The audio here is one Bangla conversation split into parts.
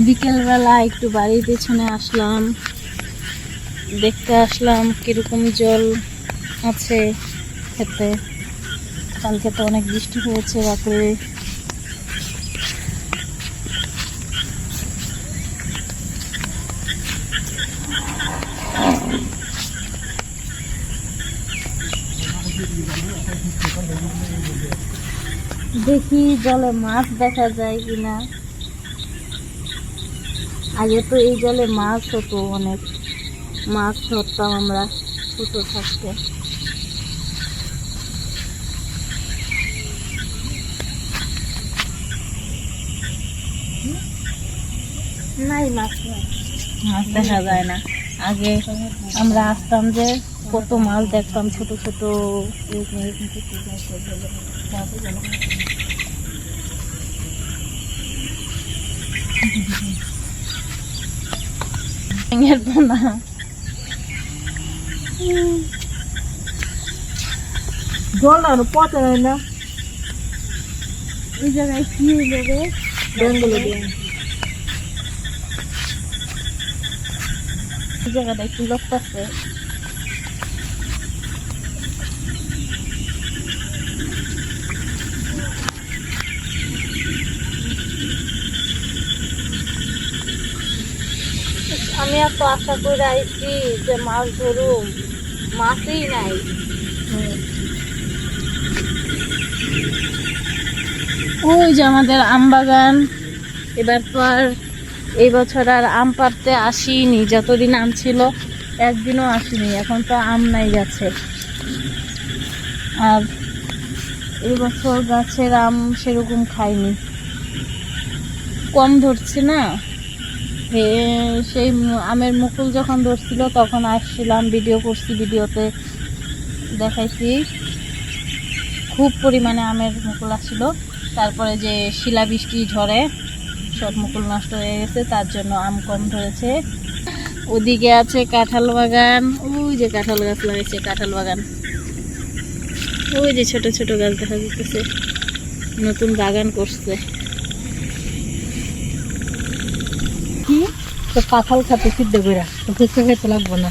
বিকেলবেলা একটু বাড়ির পেছনে আসলাম, দেখতে আসলাম কিরকম জল আছে খেতে। কালকে তো অনেক বৃষ্টি হয়েছে রাতে। দেখি জলে মাছ দেখা যায় কিনা। আগে তো এই জলে মাছ হতো, অনেক মাছ ধরতাম আমরা ছোট থাকতে। নাই মাছ মাছ দেখা যায় না। আগে আমরা আসতাম যে কত মাছ দেখতাম, ছোট ছোট। জল আর পচে না এই জায়গায়। কি হইল রে? ব্যাঙ্গুলো এই জায়গাটা একটু লড়তেছে। আমি এত আশা করে আইছি যে মাছ ধরুম, মাছই নাই। ওই যে আমাদের আম বাগান। এবার তো আর এই বছর আর আম পাড়তে আসিনি, যতদিন আম ছিল একদিনও আসিনি। এখন তো আম নাই গাছে, আর এই বছর গাছের আম সেরকম খাইনি, কম ধরছে না। সেই আমের মুকুল যখন ধরছিল তখন আসছিলাম, ভিডিও করছি, ভিডিওতে দেখাইছি খুব পরিমাণে আমের মুকুল আসছিল। তারপরে যে শিলাবৃষ্টি ঝড়ে সব মুকুল নষ্ট হয়ে গেছে, তার জন্য আম কম ধরেছে। ওদিকে আছে কাঁঠাল বাগান, ওই যে কাঁঠাল গাছ লাগাইছে, কাঁঠাল বাগান। ওই যে ছোট ছোট গাছ দেখা যাচ্ছে, নতুন বাগান করছে। কি কাঁঠাল খাতে সিদ্ধ করে ফুচকা খাইতে লাগবো না,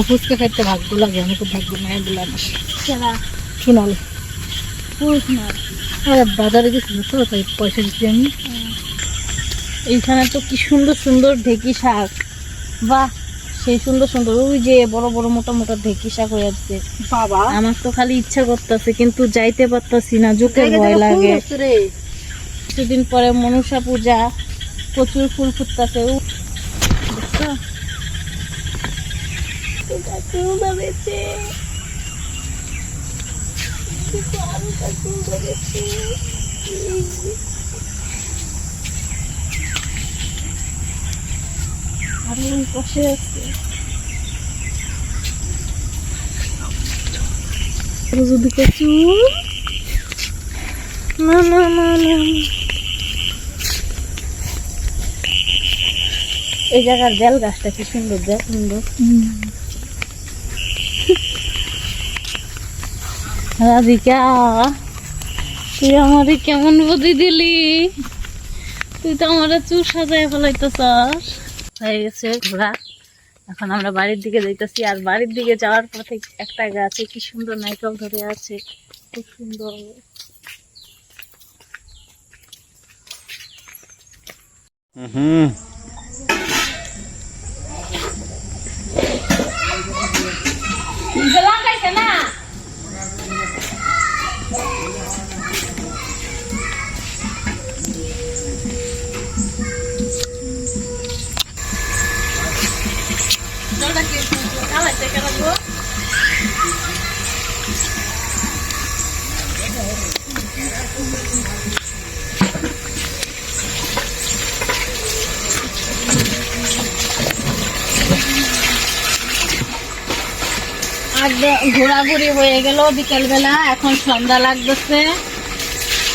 ফুচকা খাইতে ভাগ্য লাগে। আমি তো ভাগ্য নাই বললাম শোনাল বাজারে গেছিল তো, তাই পয়সা দিচ্ছি আমি। এইখানে তো কি সুন্দর সুন্দর ঢেকি শাক, বাহ সেই সুন্দর সুন্দর। ওই যে বড় বড় মোটা মোটা ঢেকি শাক হয়ে যাচ্ছে বাবা। আমার তো খালি ইচ্ছা করতেছে, কিন্তু যাইতে পারতাছি না, জোকের ভয় লাগে। কিছুদিন পরে মনসা পূজা, প্রচুর ফুল ফুটতেছে। আর ওই পাশে আছে যদি কচু। না না না না, এই জায়গার বেল গাছটা কি সুন্দর, দেখ সুন্দর। রাধিকা তুই আমারে কেমন বুদ্ধি দিলি, তুই তো আমার চুল সাজায় ফেলাইতেছস। হয়ে গেছে ঘোরা, এখন আমরা বাড়ির দিকে যাইতেছি। আর বাড়ির দিকে যাওয়ার পথে একটা গাছে কি সুন্দর নারকেল ধরে আছে, খুব সুন্দর। ঘোরাঘুরি হয়ে গেল বিকেলবেলা, এখন সন্ধ্যা লাগতেছে,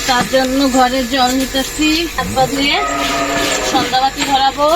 তার জন্য ঘরে জল নিতেছি। 7 বাজে সন্ধ্যাবাতি ধরাবো।